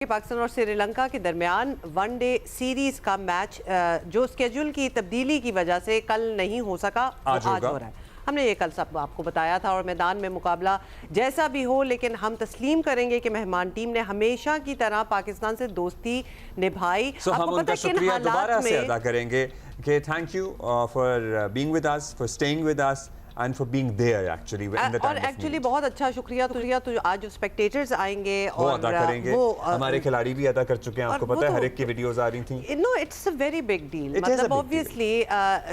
पाकिस्तान और श्रीलंका के दरमियान वनडे सीरीज का मैच जो स्केड्यूल की तब्दीली की वजह से कल नहीं हो सका, आज हो रहा है। हमने ये कल सब आपको बताया था और मैदान में मुकाबला जैसा भी हो, लेकिन हम तस्लीम करेंगे कि मेहमान टीम ने हमेशा की तरह पाकिस्तान से दोस्ती निभाई। हम उनका शुक्रिया दोबारा से अदा करेंगे कि thank you for being with us, for staying with us and for being there actually in the time और एक्चुअली बहुत अच्छा शुक्रिया तो आज जो स्पेक्टेटर्स आएंगे वो अदा करेंगे। वो हमारे खिलाड़ी भी अदा कर चुके हैं, आपको पता है, हर एक की वीडियोस आ रही थी। No, it's a very big deal. मतलब ऑब्वियसली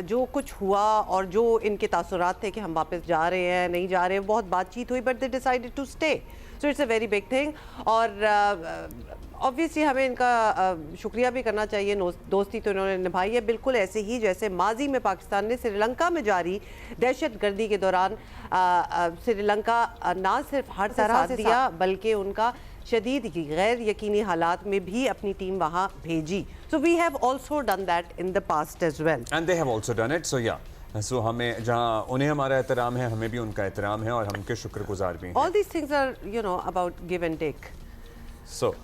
जो कुछ हुआ और जो इनके तासुरात थे कि हम वापस जा रहे हैं नहीं जा रहे हैं, बहुत बातचीत हुई, but they decided to stay, so it's a very big thing. और ऑब्वियसली हमें इनका शुक्रिया भी करना चाहिए। दोस्ती तो इन्होंने निभाई है, बिल्कुल ऐसे ही जैसे माजी में पाकिस्तान ने श्रीलंका में जारी दहशतगर्दी के दौरान श्रीलंका ना सिर्फ हर तरह से दिया, बल्कि उनका शदीद गैर यकीनी हालात में भी अपनी टीम वहाँ भेजी। So we have also done that in the past as well and they have also done it. So yeah so हमें जहाँ उन्हें हमारा एहतराम है, हमें भी उनका एहतराम है और हम उनके शुक्रगुजार भी हैं। All these things are about give and take. So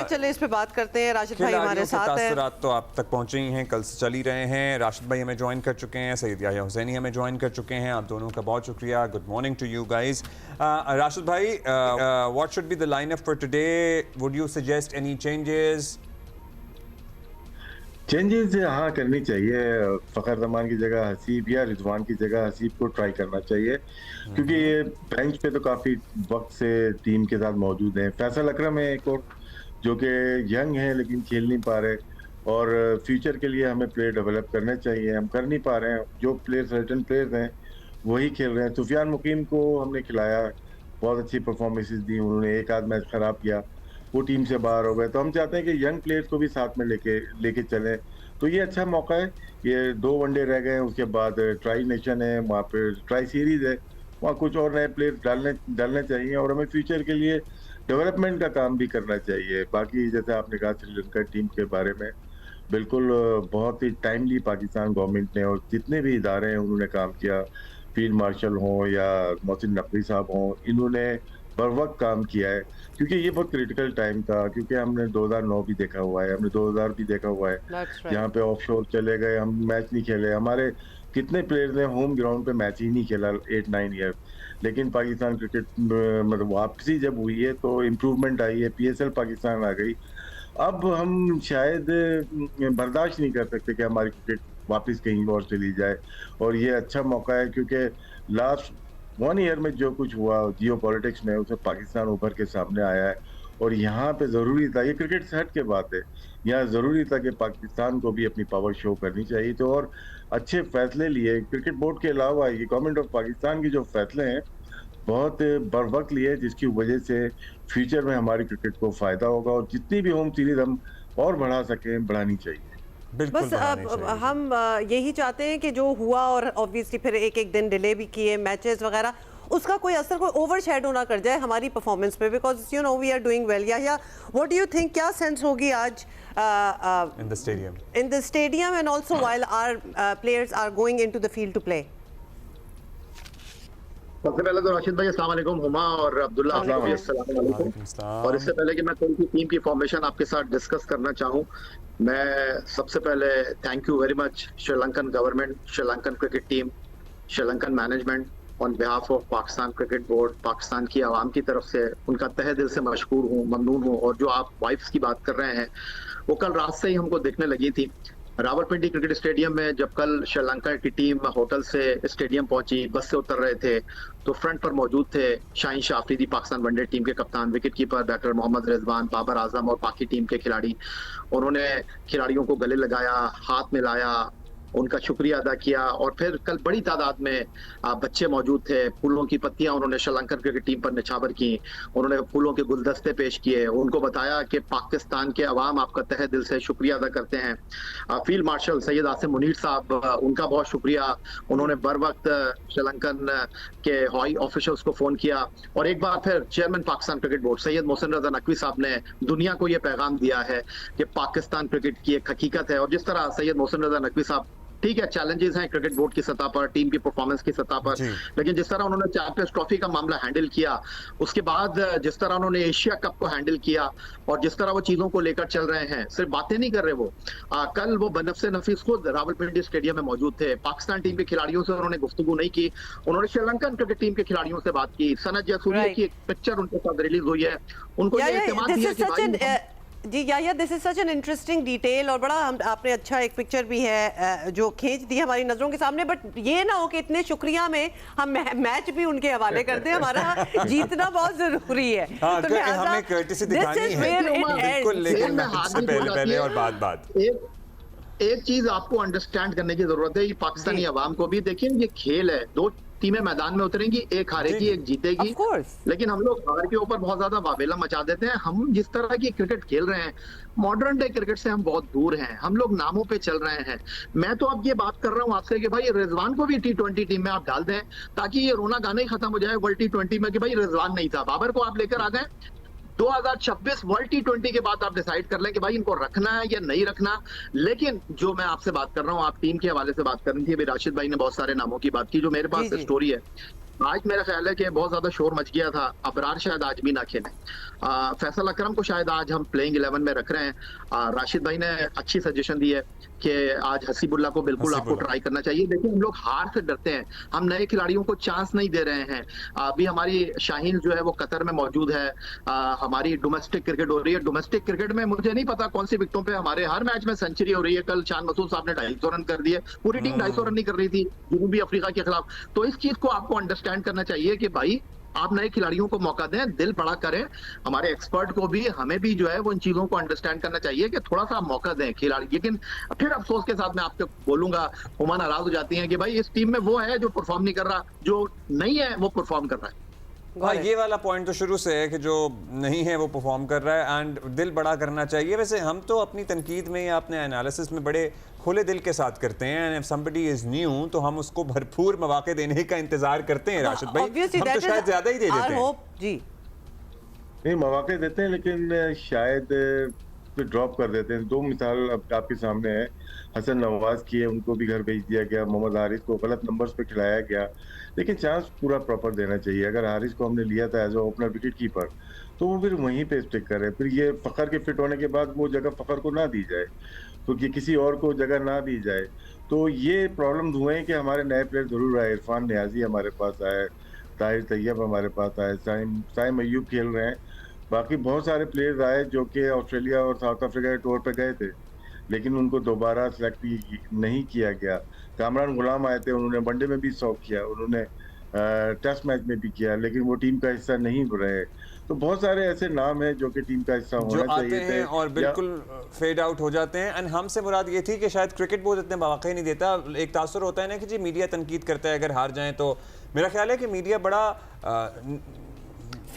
चले इस पे बात करते हैं। राशिद भाई हमारे साथ हैं। तासुरात तो आप तक पहुंचे ही हैं, कल से चल ही रहे हैं। राशिद भाई हमें ज्वाइन कर चुके हैं, सैयद याह्या हुसैनी हमें ज्वाइन कर चुके हैं। आप दोनों का बहुत शुक्रिया। Good morning to you guys. Rashid भाई, what should be the lineup for today? Would you suggest any changes? हाँ, करनी चाहिए। फ़खर जमान की जगह हसीब या रिजवान की जगह हसीब को ट्राई करना चाहिए, क्योंकि ये बेंच पे तो काफ़ी वक्त से टीम के साथ मौजूद हैं। फैसल अकरम है एक और, जो कि यंग है लेकिन खेल नहीं पा रहे, और फ्यूचर के लिए हमें प्लेयर डेवलप करने चाहिए, हम कर नहीं पा रहे हैं। जो प्लेयर्स सर्टन प्लेयर्स हैं वही खेल रहे हैं। सुफियान मुकीम को हमने खिलाया, बहुत अच्छी परफॉर्मेंसेस दी उन्होंने, एक आध मैच ख़राब किया, वो टीम से बाहर हो गए। तो हम चाहते हैं कि यंग प्लेयर्स को भी साथ में लेके चलें। तो ये अच्छा मौका है। ये 2 वनडे रह गए हैं, उसके बाद ट्राई नेशन है, वहाँ पे ट्राई सीरीज़ है, वहाँ कुछ और नए प्लेयर डालने चाहिए, और हमें फ्यूचर के लिए डेवलपमेंट का काम भी करना चाहिए। बाकी जैसे आपने कहा श्रीलंका टीम के बारे में, बिल्कुल बहुत ही टाइमली पाकिस्तान गवर्नमेंट ने और जितने भी इदारे हैं उन्होंने काम किया, फील्ड मार्शल हों या मोहसिन नकवी साहब हों, इन्होंने बर वक्त काम किया है, क्योंकि ये बहुत क्रिटिकल टाइम था। क्योंकि हमने 2009 भी देखा हुआ है, हमने 2000 भी देखा हुआ है, जहाँ पे ऑफशोर चले गए, हम मैच नहीं खेले। हमारे कितने प्लेयर्स ने होम ग्राउंड पे मैच ही नहीं खेला 8-9 ईयर। लेकिन पाकिस्तान क्रिकेट मतलब वापसी जब हुई है तो इम्प्रूवमेंट आई है, PSL पाकिस्तान आ गई। अब हम शायद बर्दाश्त नहीं कर सकते कि हमारी क्रिकेट वापस कहीं और चली जाए, और ये अच्छा मौका है, क्योंकि लास्ट 1 ईयर में जो कुछ हुआ जियो पॉलिटिक्स में, उसमें पाकिस्तान उभर के सामने आया है। और यहाँ पे ज़रूरी था, ये क्रिकेट से हट के बात है, यहाँ ज़रूरी था कि पाकिस्तान को भी अपनी पावर शो करनी चाहिए। तो और अच्छे फैसले लिए क्रिकेट बोर्ड के अलावा, ये गवर्नमेंट ऑफ पाकिस्तान की जो फैसले हैं बहुत बर वक्त लिए, जिसकी वजह से फ्यूचर में हमारी क्रिकेट को फ़ायदा होगा, और जितनी भी होम सीरीज हम और बढ़ा सकें, बढ़ानी चाहिए। बस हम यही चाहते हैं कि जो हुआ, और ऑब्वियसली फिर एक दिन डिले भी किए मैचेस वगैरह, उसका कोई असर, कोई ओवरशैडो ना कर जाए हमारी परफॉर्मेंस पे, because we are doing well. या व्हाट डू यू थिंक, क्या सेंस होगी आज in the stadium and also while our players are going into the field to play? सबसे पहले तो राशिद भाई अस्सलाम वालेकुम, हुमा और अब्दुल्ला आपको भी अस्सलाम वालेकुम। और इससे पहले कि मैं कल की टीम की फॉर्मेशन आपके साथ डिस्कस करना चाहूँ, मैं सबसे पहले thank you very much Sri Lankan government, Sri Lankan cricket team, Sri Lankan management on behalf of Pakistan cricket board, Pakistan की आवाम की तरफ से उनका तहे दिल से मशकूर हूँ, ममनून हूँ। और जो आप वाइफ्स की बात कर रहे हैं, वो कल रात से ही हमको देखने लगी थी। रावलपिंडी क्रिकेट स्टेडियम में जब कल श्रीलंका की टीम होटल से स्टेडियम पहुंची, बस से उतर रहे थे, तो फ्रंट पर मौजूद थे शाहीन शाह अफरीदी, पाकिस्तान वनडे टीम के कप्तान, wicket keeper doctor Mohammad Rizwan, Babar Azam और बाकी टीम के खिलाड़ी। उन्होंने खिलाड़ियों को गले लगाया, हाथ मिलाया, उनका शुक्रिया अदा किया। और फिर कल बड़ी तादाद में बच्चे मौजूद थे, फूलों की पत्तियां उन्होंने श्रीलंकन क्रिकेट टीम पर निछावर की, उन्होंने फूलों के गुलदस्ते पेश किए, उनको बताया कि पाकिस्तान के अवाम आपका तहे दिल से शुक्रिया अदा करते हैं। फील्ड मार्शल सैयद आसिम मुनीर साहब, उनका बहुत शुक्रिया, उन्होंने बर वक्त श्रीलंकन के हवाई ऑफिशियल्स को फोन किया। और एक बार फिर chairman Pakistan cricket board Syed Mohsin Raza Naqvi साहब ने दुनिया को यह पैगाम दिया है कि पाकिस्तान क्रिकेट की एक हकीकत है। और जिस तरह सैयद मोहसिन रजा नकवी साहब ठीक है, चैलेंजेस हैं क्रिकेट बोर्ड की सतह पर, टीम की परफॉर्मेंस की सतह पर, लेकिन जिस तरह उन्होंने चैंपियंस ट्रॉफी का मामला हैंडल किया, उसके बाद जिस तरह उन्होंने एशिया कप को हैंडल किया और जिस तरह वो चीजों को लेकर चल रहे हैं, सिर्फ बातें नहीं कर रहे वो। कल वो बनफसे नफीस खुद रावलपिंडी स्टेडियम में मौजूद थे। पाकिस्तान टीम के खिलाड़ियों से उन्होंने गुफ्तगू नहीं की, उन्होंने श्रीलंकन क्रिकेट टीम के खिलाड़ियों से बात की। सनत जयसूर्या की एक पिक्चर उनके साथ रिलीज हुई है, उनको ये एतमाद दिया कि भाई जी या this is such an interesting detail और बड़ा आपने अच्छा एक पिक्चर भी है जो खींच दी हमारी नजरों के सामने। बट ये ना हो कि इतने शुक्रिया में हम मैच भी उनके हवाले करते हैं, हमारा जीतना बहुत जरूरी है। तो हमें कर्टेसी दिखानी है बिल्कुल, लेकिन मैं सबसे पहले और बात एक चीज आपको अंडरस्टैंड करने की जरूरत है, पाकिस्तानी अवाम को भी। देखिए ये खेल है, दो टीमें मैदान में उतरेंगी, एक हारेगी एक जीतेगी, लेकिन हम लोग हार के ऊपर बहुत ज्यादा वावेला मचा देते हैं। हम जिस तरह की क्रिकेट खेल रहे हैं, मॉडर्न डे क्रिकेट से हम बहुत दूर हैं, हम लोग नामों पे चल रहे हैं। मैं तो अब ये बात कर रहा हूँ आपसे कि भाई रिजवान को भी T20 टीम में आप डाल दें, ताकि ये रोना गाना ही खत्म हो जाए वर्ल्ड T20 में कि भाई रिजवान नहीं था। बाबर को आप लेकर आ गए, 2026 वर्ल्ड T20 के बाद आप डिसाइड कर लें कि भाई इनको रखना है या नहीं रखना। लेकिन जो मैं आपसे बात कर रहा हूँ, आप टीम के हवाले से बात कर रही थी, अभी राशिद भाई ने बहुत सारे नामों की बात की। जो मेरे पास स्टोरी है, आज मेरा ख्याल है कि बहुत ज्यादा शोर मच गया था, अबरार शायद आज भी ना खेले, फैसल अकरम को शायद आज हम प्लेइंग 11 में रख रहे हैं। राशिद भाई ने अच्छी सजेशन दी है कि आज हसीबुल्लाह को बिल्कुल आपको ट्राई करना चाहिए। देखिए हम लोग हार से डरते हैं, हम नए खिलाड़ियों को चांस नहीं दे रहे हैं। अभी हमारी शाहीन जो है वो कतर में मौजूद है, हमारी डोमेस्टिक क्रिकेट हो रही है। डोमेस्टिक क्रिकेट में मुझे नहीं पता कौन सी विकेटों पे हमारे हर मैच में सेंचुरी हो रही है। कल शान मसूद साहब ने 250 रन कर दिए, पूरी टीम 250 रन नहीं कर रही थी जनूबी अफ्रीका के खिलाफ। तो इस चीज को आपको अंडरस्टैंड करना चाहिए कि भाई आप नए खिलाड़ियों को मौका दें, दिल बड़ा करें। हमारे एक्सपर्ट को भी, हमें भी जो है वो इन चीजों को अंडरस्टैंड करना चाहिए कि थोड़ा सा मौका दें खिलाड़ी। लेकिन फिर अफसोस के साथ मैं आपको बोलूंगा, हुमा नाराज हो जाती हैं कि भाई इस टीम में वो है जो परफॉर्म नहीं कर रहा, जो नहीं है वो परफॉर्म कर रहा है। हाँ, ये वाला पॉइंट तो शुरू से है कि जो नहीं है वो परफॉर्म कर रहा है, एंड दिल बड़ा करना चाहिए। वैसे हम तो अपनी तनकीद में या अपने एनालिसिस में बड़े खुले दिल के साथ करते हैं, and if somebody is new तो हम उसको भरपूर मौके देने का इंतजार करते हैं। राशिद भाई, हम तो शायद ज्यादा ही दे देते हैं। जी नहीं, मौके देते हैं, लेकिन शायद ड्रॉप कर देते हैं। दो मिसाल अब आपके सामने है, हसन नवाज की है, उनको भी घर भेज दिया गया। मोहम्मद हारिस को गलत नंबर्स पे खिलाया गया, लेकिन चांस पूरा प्रॉपर देना चाहिए। अगर हारिस को हमने लिया था as a opener wicketkeeper, तो वो फिर वहीं पे स्टिक करे। फिर ये फखर के फिट होने के बाद वो जगह फखर को ना दी जाए, क्योंकि किसी और को जगह ना दी जाए। तो ये प्रॉब्लम हुए हैं कि हमारे नए प्लेयर जरूर आए। इरफान नियाजी हमारे पास आए, ताहिर तैयब हमारे पास आए, साइम अय्यूब खेल रहे हैं। बाकी बहुत सारे प्लेयर्स आए जो कि ऑस्ट्रेलिया और साउथ अफ्रीका के टूर पे गए थे, लेकिन उनको दोबारा सेलेक्ट नहीं किया गया। कामरान गुलाम आए थे, उन्होंने वनडे में भी शौक किया, उन्होंने टेस्ट मैच में भी किया, लेकिन वो टीम का हिस्सा नहीं रहे। तो बहुत सारे ऐसे नाम हैं जो कि टीम का हिस्सा होना चाहिए थे और बिल्कुल फेड आउट हो जाते हैं। एंड हमसे मुराद ये थी कि शायद क्रिकेट बहुत इतने मौके नहीं देता। एक तासुर होता है ना कि जी मीडिया तनकीद करता है अगर हार जाएं, तो मेरा ख्याल है कि मीडिया बड़ा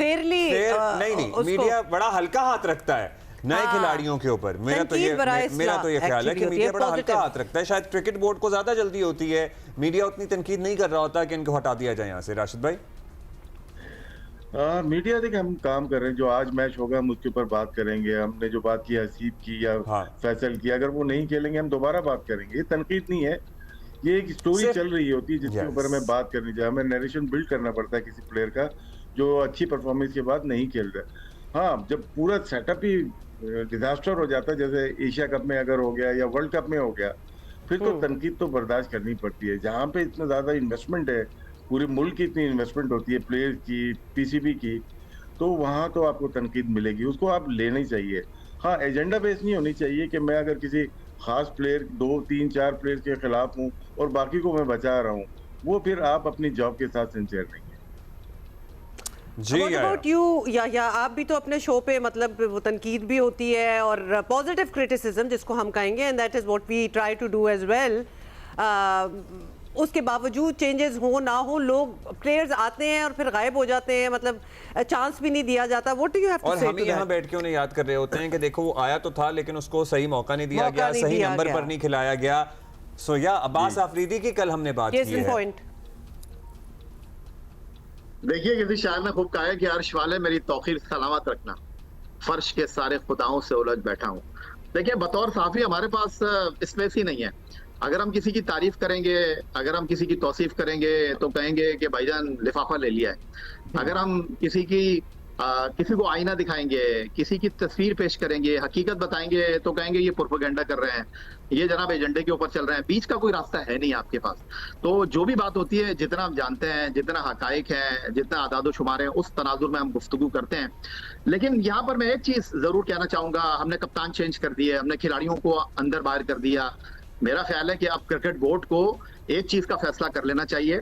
नहीं, मीडिया बड़ा हल्का हाथ रखता है नए खिलाड़ियों के ऊपर। मेरा तो ये ख्याल है कि मीडिया बड़ा हल्का हाथ रखता है। शायद क्रिकेट बोर्ड को ज्यादा जल्दी होती है, मीडिया उतनी तनकीद नहीं कर रहा होता कि इनको हटा दिया जाए यहाँ से। राशिद भाई, मीडिया देखिए हम काम कर रहे हैं, जो आज मैच होगा हम उसके ऊपर बात करेंगे। हमने जो बात की हसीब की या फैसल की, अगर वो नहीं खेलेंगे हम दोबारा बात करेंगे। ये तनकीद नहीं है, ये एक स्टोरी चल रही होती है जिसके ऊपर हमें बात करनी चाहिए। हमें नरेशन बिल्ड करना पड़ता है किसी प्लेयर का जो अच्छी परफॉर्मेंस के बाद नहीं खेल रहा। हाँ, जब पूरा सेटअप ही डिजास्टर हो जाता है, जैसे एशिया कप में अगर हो गया या वर्ल्ड कप में हो गया, फिर तो तनकीद तो बर्दाश्त करनी पड़ती है। जहाँ पे इतना ज्यादा इन्वेस्टमेंट है, पूरे मुल्क की इतनी इन्वेस्टमेंट होती है, प्लेयर की, पीसीबी की, तो वहाँ तो आपको तनकीद मिलेगी, उसको आप लेना चाहिए। हाँ, एजेंडा बेस नहीं होनी चाहिए कि मैं अगर किसी खास प्लेयर 2, 3, 4 प्लेयर के खिलाफ हूँ और बाकी को मैं बचा रहा हूँ, वो फिर आप अपनी जॉब के साथ सिंसियर नहीं है। What about you? या आप भी तो अपने शो पे मतलब वो तनकीद भी होती है और पॉजिटिव क्रिटिसिज्म जिसको हम कहेंगे, and that is what we try to do as well. उसके बावजूद चेंजेस हो ना हो, लोग प्लेयर्स आते हैं और फिर गायब हो जाते हैं, मतलब चांस भी नहीं दिया जाता। What do you have to say? और हम यहाँ बैठ के उन्हें याद कर रहे होते हैं कि देखो वो आया तो था, लेकिन उसको सही मौका नहीं दिया गया, सही नंबर पर नहीं खिलाया गया। सो या अब्बास आफरीदी की कल हमने बात की है। देखिए, किसी शायर ने खूब कहा है कि अर्श वाले मेरी तौखीर सलामत रखना, फर्श के सारे खुदाओं से उलझ बैठा हूँ। देखिए, बतौर साफी हमारे पास स्पेस ही नहीं है। अगर हम किसी की तारीफ करेंगे, अगर हम किसी की तौसीफ करेंगे तो कहेंगे कि भाईजान लिफाफा ले लिया है। अगर हम किसी को आईना दिखाएंगे, किसी की तस्वीर पेश करेंगे, हकीकत बताएंगे तो कहेंगे ये प्रोपेगेंडा कर रहे हैं, ये जनाब एजेंडे के ऊपर चल रहे हैं। बीच का कोई रास्ता है नहीं आपके पास। तो जो भी बात होती है, जितना हम जानते हैं, जितना हकाइक है, जितना आदादो शुमार है, उस तनाजुर में हम गुफ्तगू करते हैं। लेकिन यहाँ पर मैं एक चीज जरूर कहना चाहूंगा, हमने कप्तान चेंज कर दिए, हमने खिलाड़ियों को अंदर बाहर कर दिया। मेरा ख्याल है कि अब क्रिकेट बोर्ड को एक चीज का फैसला कर लेना चाहिए।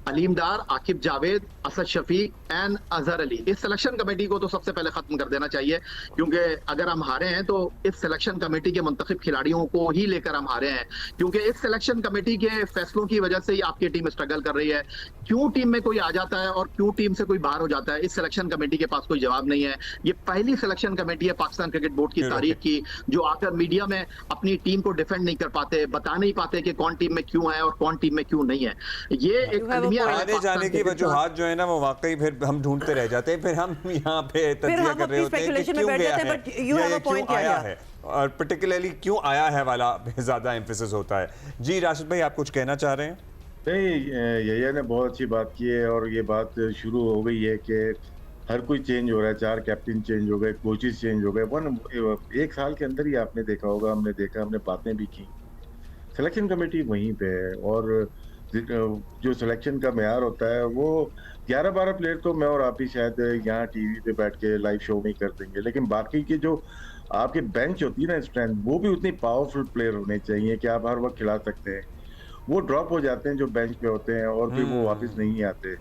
अलीम डार, आकिब जावेद, असद शफीक एंड अजहर अली, इस सिलेक्शन कमेटी को तो सबसे पहले खत्म कर देना चाहिए। क्योंकि अगर हम हारे हैं तो इस सिलेक्शन कमेटी के मुंतखब खिलाड़ियों को ही लेकर हम हारे हैं। क्योंकि इस सिलेक्शन कमेटी के फैसलों की वजह से ही आपकी टीम स्ट्रगल कर रही है। क्यों टीम में कोई आ जाता है और क्यों टीम से कोई बाहर हो जाता है, इस सिलेक्शन कमेटी के पास कोई जवाब नहीं है। ये पहली सिलेक्शन कमेटी है पाकिस्तान क्रिकेट बोर्ड की तारीख की जो आकर मीडिया में अपनी टीम को डिफेंड नहीं कर पाते, बता नहीं पाते कि कौन टीम में क्यों है और कौन टीम में क्यों नहीं है। ये एक आने जाने की वजूहात जो है ना वो वाकई फिर हम ढूंढते रह जाते हैं, फिर हम यहाँ पे तज्जिया कर रहे होते हैं कि क्यों गया है या ये क्यों आया है, और पर्टिकुलरली क्यों आया है वाला ज्यादा एम्फेसिस होता है। जी राशिद भाई, आप कुछ कहना चाह रहे हैं? नहीं, यहिया ने बहुत अच्छी बात की है और ये बात शुरू हो गई है कि हर कोई चेंज हो रहा है। 4 कैप्टन चेंज हो गए, कोचेस चेंज हो गए। एक साल के अंदर ही आपने देखा होगा, हमने बातें भी की। सिलेक्शन कमेटी वहीं पे है और जो सिलेक्शन का मेयार होता है वो 11-12 प्लेयर तो मैं और आप ही शायद यहाँ टीवी पे बैठ के लाइव शो में कर देंगे, लेकिन बाकी की जो आपके बेंच होती है ना स्ट्रेंथ, वो भी उतनी पावरफुल प्लेयर होने चाहिए कि आप हर वक्त खिला सकते हैं। वो ड्रॉप हो जाते हैं जो बेंच पे होते हैं और फिर वो वापस नहीं आते।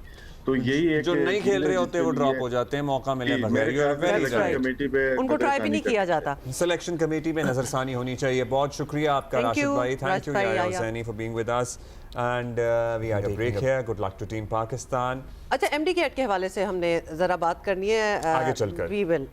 तो यही एक जो नहीं खेल रहे होते वो ड्रॉप हो जाते हैं मौका मिले बगैर। कमेटी पे उनको ट्राई भी नहीं किया जाता। सिलेक्शन कमेटी में नजरसानी होनी चाहिए। बहुत शुक्रिया आपका राशिद भाई, thank you Yahya Hussaini for being with us and we had a break here. Good luck to team Pakistan. अच्छा, एमडी गेट के हवाले से हमने जरा बात करनी है आगे चलकर। We will